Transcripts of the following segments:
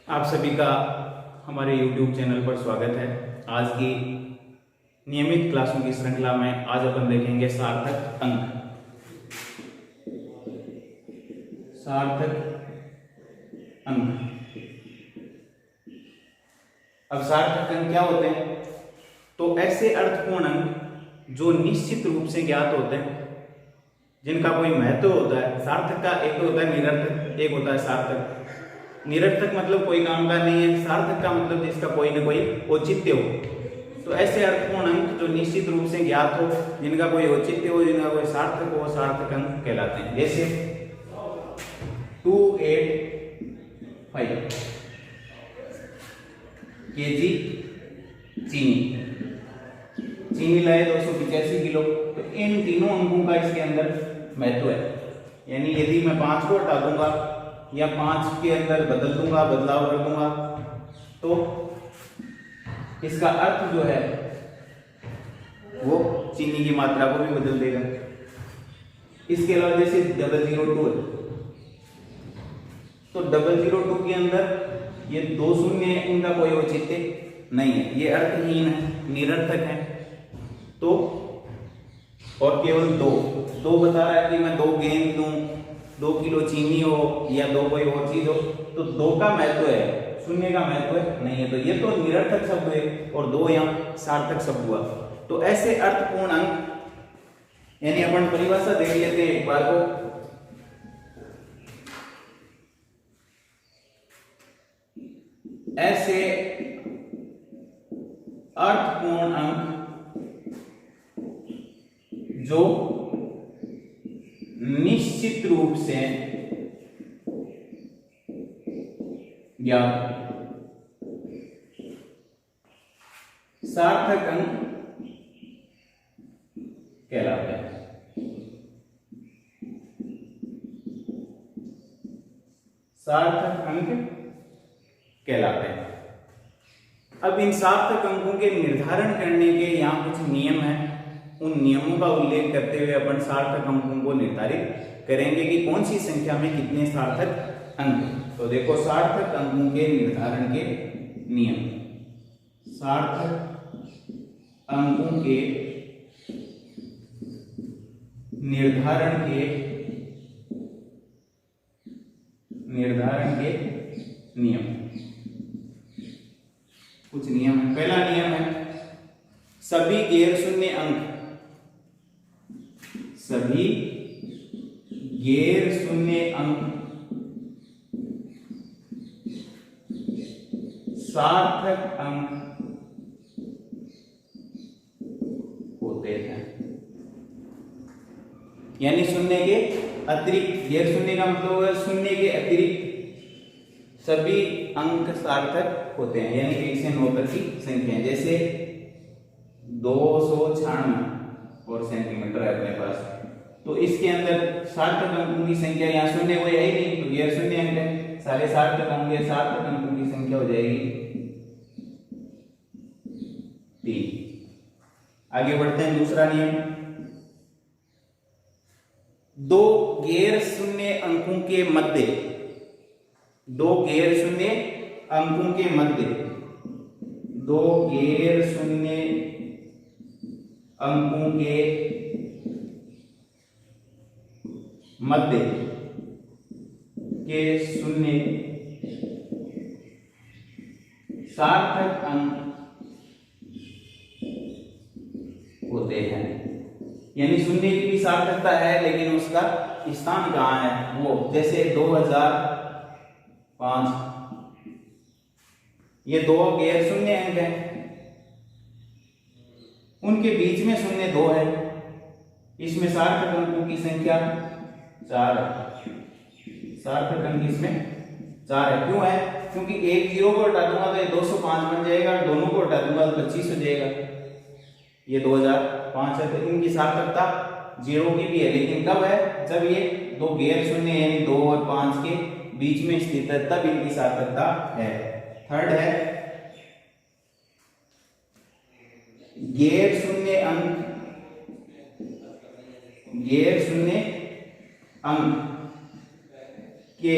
आप सभी का हमारे YouTube चैनल पर स्वागत है। आज की नियमित क्लासों की श्रृंखला में आज अपन देखेंगे सार्थक अंक। सार्थक अंक। अब सार्थक अंक क्या होते हैं? तो ऐसे अर्थपूर्ण अंक जो निश्चित रूप से ज्ञात होते हैं, जिनका कोई महत्व होता है। सार्थक का एक तो होता है निरर्थक, एक होता है सार्थक। निरर्थक मतलब कोई काम का नहीं है, सार्थक का मतलब जिसका कोई न कोई औचित्य हो। तो ऐसे अर्थपूर्ण अंक जो निश्चित रूप से ज्ञात हो, जिनका कोई औचित्य हो, जिनका कोई सार्थक हो, सार्थक अंक कहलाते हैं। जैसे 285 केजी चीनी लाए 285 किलो। तो इन तीनों अंकों का इसके अंदर महत्व है। यानी यदि मैं 5 को हटा दूंगा या 5 के अंदर बदल दूंगा, बदलाव कर दूंगा, तो इसका अर्थ जो है वो चीनी की मात्रा को भी बदल देगा। इसके अलावा जैसे 002 है, तो 002 के अंदर ये 2 शून्य है, इनका कोई औचित्य नहीं है, ये अर्थहीन है, निरर्थक है। तो और केवल दो बता रहा है कि मैं 2 गेंद दूं, 2 किलो चीनी हो या 2 कोई और चीज हो, तो 2 का महत्व है, शून्य का महत्व नहीं है। तो ये तो निरर्थक शब्द है और 2 यहाँ सार्थक शब्द हुआ। तो ऐसे अर्थपूर्ण अंक, यानी अपन परिभाषा देख लेते हैं एक बार को। ऐसे अर्थपूर्ण अंक जो निश्चित रूप से ज्ञात सार्थक अंक कहलाते हैं। सार्थक अंक कहलाते हैं। अब इन सार्थक अंकों के निर्धारण करने के यहाँ कुछ नियम हैं। उन नियमों का उल्लेख करते हुए अपन सार्थक अंकों को निर्धारित करेंगे कि कौन सी संख्या में कितने सार्थक अंक। तो देखो, सार्थक अंकों के निर्धारण के नियम। सार्थक अंकों के निर्धारण के नियम। कुछ नियम है। पहला नियम है सभी गैर शून्य अंक, सभी गैर शून्य अंक सार्थक अंक होते हैं। यानी शून्य के अतिरिक्त, गैर शून्य का मतलब है शून्य के अतिरिक्त सभी अंक सार्थक होते हैं। यानी 1 से 9 तक की संख्या, जैसे 296 और सेंटीमीटर है अपने पास, तो इसके अंदर सार्थक अंकों की संख्या, यहाँ शून्य कोई है ही नहीं, तो गैर शून्य अंक है, सारे सार्थक होंगे। सार्थक अंकों की संख्या हो जाएगी 3। आगे बढ़ते हैं। दूसरा नियम, 2 गैर शून्य अंकों के मध्य, 2 गैर शून्य अंकों के मध्य, 2 गैर शून्य अंकों के मध्य के शून्य सार्थक अंक होते हैं। यानी शून्य की भी सार्थकता है, लेकिन उसका स्थान कहाँ है वो, जैसे 2005, ये 2 गैर शून्य अंक हैं, उनके बीच में शून्य 2 है, इसमें सार्थक अंकों की संख्या 4 है। सार्थक अंक इसमें 4 है। क्यों है? क्योंकि एक 0 को हटा दूंगा तो ये 205 बन जाएगा, दोनों को हटा दूंगा तो 25 हो जाएगा। ये 2005 है, तो इनकी सार्थकता 0 की भी है, लेकिन कब है? जब ये 2 गैर शून्य यानी 2 और 5 के बीच में स्थित है, तब इनकी सार्थकता है। थर्ड है गैर शून्य अंक, गैर शून्य अंक के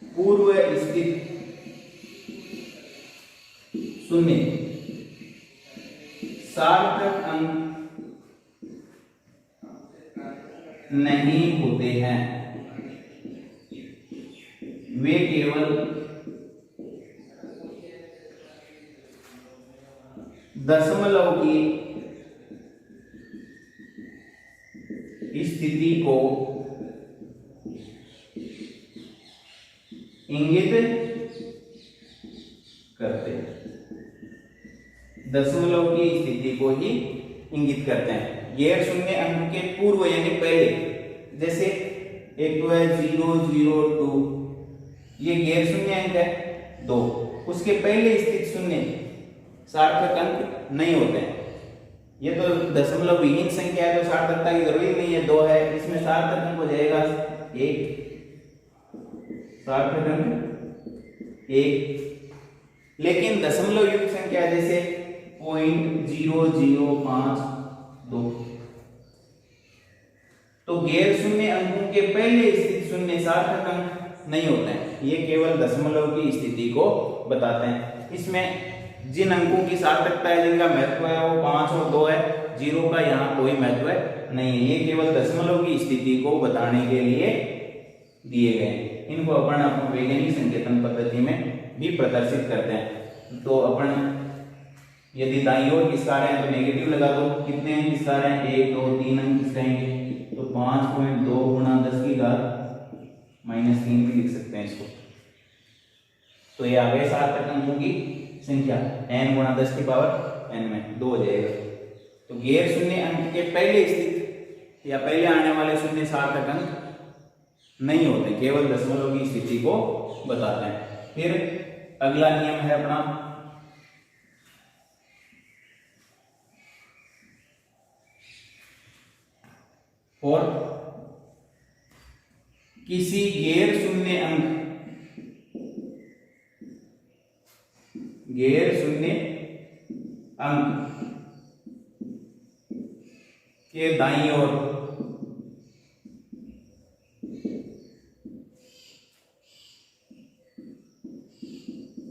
पूर्व स्थित स्थित शून्य सार्थक अंक नहीं होते हैं, वे केवल दशमलव की स्थिति को इंगित करते हैं। दशमलव की स्थिति को ही इंगित करते हैं। गैर शून्य अंक के पूर्व यानी पहले, जैसे एक तो है 002, ये गैर शून्य अंक है 2, उसके पहले स्थित शून्य सार्थक अंक नहीं होते हैं। ये तो दशमलव विहीन संख्या है तो सार्थकता की जरूरत नहीं है, 2 है, इसमें सार्थक अंक हो जाएगा 1, सार्थक अंक 1। लेकिन दशमलव युक्त संख्या जैसे 0.0052, तो गैर शून्य अंकों के पहले स्थित शून्य सार्थक अंक नहीं होते हैं, ये केवल दशमलव की स्थिति को बताते हैं। इसमें जिन अंकों की सार्थकता है, जिनका महत्व है वो 5 और 2 है, 0 का यहाँ कोई महत्व नहीं है, ये केवल दशमलव की स्थिति को बताने के लिए दिए गए हैं। इनको अपन वैज्ञानिक संकेतन पद्धति में भी प्रदर्शित करते हैं। तो अपन यदि दाईं ओर किसका आ रहे हैं तो नेगेटिव लगा दो, कितने हैं किसका आ रहे हैं 1 2 3 अंक किसके आएंगे, तो 5.2 गुणा 10 की घात -3 भी लिख सकते हैं इसको। तो ये आ गए सार्थक अंकों की संख्या, n गुणा 10 की पावर n में 2 हो जाएगा। तो गैर शून्य अंक के पहले स्थित या पहले आने वाले शून्य सार्थक अंक नहीं होते, केवल दशमलव की स्थिति को बताते हैं। फिर अगला नियम है अपना और किसी गैर शून्य अंक के दाईं ओर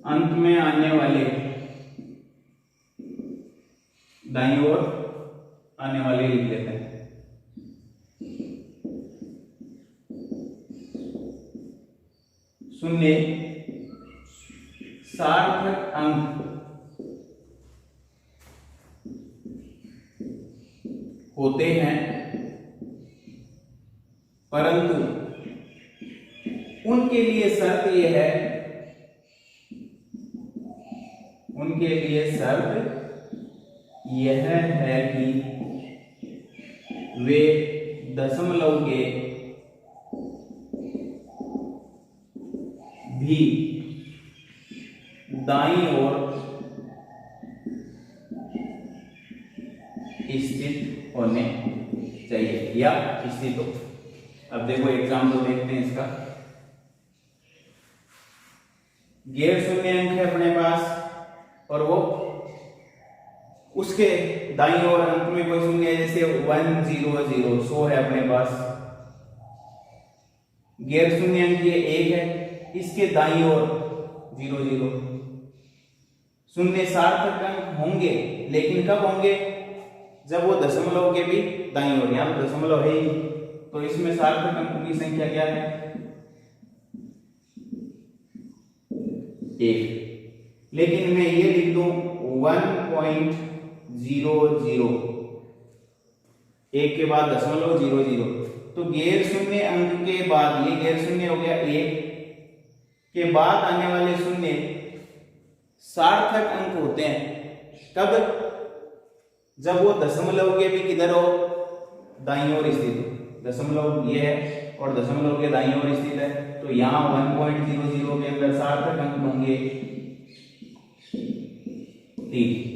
अंत में आने वाले दाईं ओर आने वाले लिख लेते हैं। शून्य सार्थक अंक होते हैं, परंतु उनके लिए शर्त यह है, कि वे दशमलव के भी दाईं ओर स्थित होने चाहिए या स्थित हो। अब देखो एग्जाम्पल देखते हैं इसका। गैर शून्य अंक है अपने पास और वो उसके दाईं ओर अंक में कोई शून्य है, जैसे 100 100 है अपने पास। गैर शून्य अंक ये 1 है, इसके दाईं ओर 00। शून्य सार्थक अंक होंगे, लेकिन कब होंगे, जब वो दशमलव के भी दाईं ओर, यहां पर दशमलव है ही, तो इसमें सार्थक अंकों की संख्या क्या है 1। लेकिन मैं ये लिख दूं 1.00, 1 के बाद दशमलव 00, तो गैर शून्य अंक के बाद, ये गैर शून्य हो गया 1 के बाद आने वाले शून्य सार्थक अंक होते हैं। कब, जब वो दशमलव के भी किधर हो, दाईं ओर स्थित। दशमलव ये है और दशमलव के दाईं ओर स्थित है, तो यहां 1.00 के अंदर सार्थक अंक होंगे 3।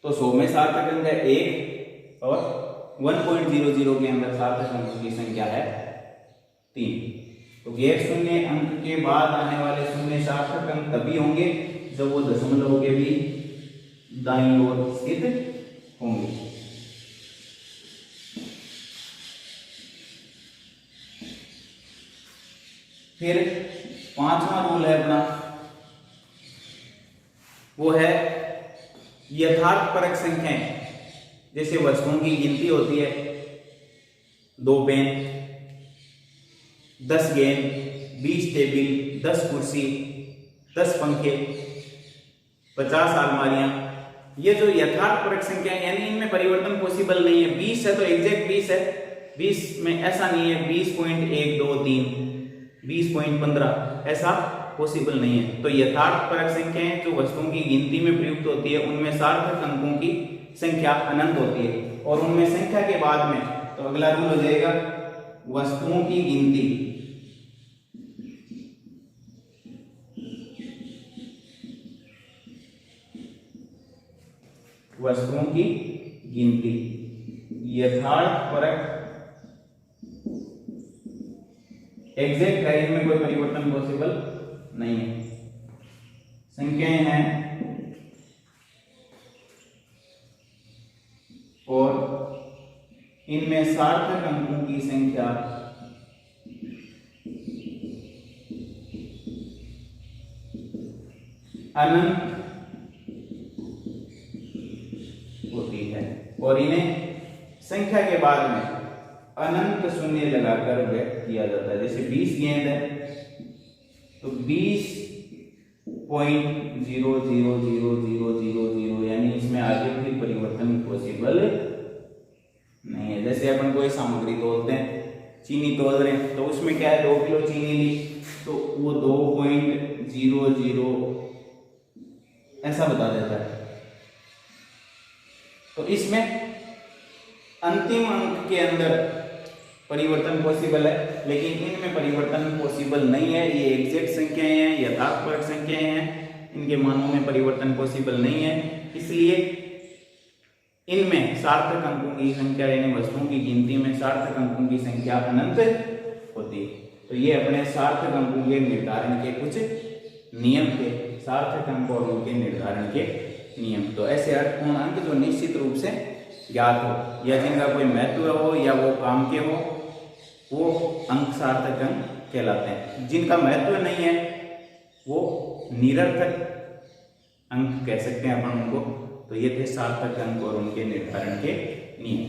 तो 100 में सार्थक अंक है 1 और 1.00 के अंदर सार्थक अंकों की संख्या है 3। तो गैर शून्य अंक के बाद आने वाले शून्य सार्थक अंक तभी होंगे जब वो दशमलव के भी दाईं ओर स्थित होंगे। फिर 5वां रूल है अपना, वो है यथार्थपरक संख्याएं। जैसे वस्तुओं की गिनती होती है, 2 पेन, 10 गेंद, 20 टेबल, 10 कुर्सी, 10 पंखे, 50 अलमारियां। ये जो यथार्थपरक संख्या है यानी इनमें परिवर्तन पॉसिबल नहीं है। 20 है तो एग्जैक्ट 20 है, 20 में ऐसा नहीं है 20.123, 20.15 ऐसा पॉसिबल नहीं है। तो यथार्थपरक संख्याएं जो वस्तुओं की गिनती में प्रयुक्त होती है उनमें सार्थक अंकों की संख्या अनंत होती है। और उनमें संख्या के बाद में तो अगला रूल हो जाएगा वस्तुओं की गिनती। वस्तुओं की गिनती यथार्थपरक एग्जैक्ट है, इनमें कोई परिवर्तन पॉसिबल नहीं है। संख्याएं हैं और इनमें सार्थक अंकों की संख्या अनंत होती है और इन्हें संख्या के बाद में अनंत शून्य लगाकर व्यक्त किया जाता है। जैसे 20 गेंद है तो 20.00000 यानी इसमें आगे भी परिवर्तन पॉसिबल नहीं है। जैसे अपन कोई सामग्री तोलते हैं, चीनी तोल रहे हैं तो उसमें क्या है 2 किलो चीनी ली तो वो 2.00 ऐसा बता देता है। तो इसमें अंतिम अंक के अंदर परिवर्तन पॉसिबल है, लेकिन इनमें परिवर्तन पॉसिबल नहीं है। ये एग्जैक्ट संख्याएं हैं, यथार्थपरक संख्याएं हैं, इनके मानों में परिवर्तन पॉसिबल नहीं है। इसलिए इनमें सार्थक अंकों की संख्या यानी वस्तुओं की गिनती में सार्थक अंकों की संख्या अनंत होती है। तो ये अपने सार्थक अंकों के निर्धारण के कुछ नियम थे, सार्थक अंक और उनके निर्धारण के नियम। तो ऐसे अर्थपूर्ण अंक जो निश्चित रूप से ज्ञात हो या जिनका कोई महत्व हो या वो काम के हो, वो अंक सार्थक अंक कहलाते हैं। जिनका महत्व नहीं है वो निरर्थक अंक कह सकते हैं अपन उनको। तो ये थे सार्थक अंक और उनके निर्धारण के नियम।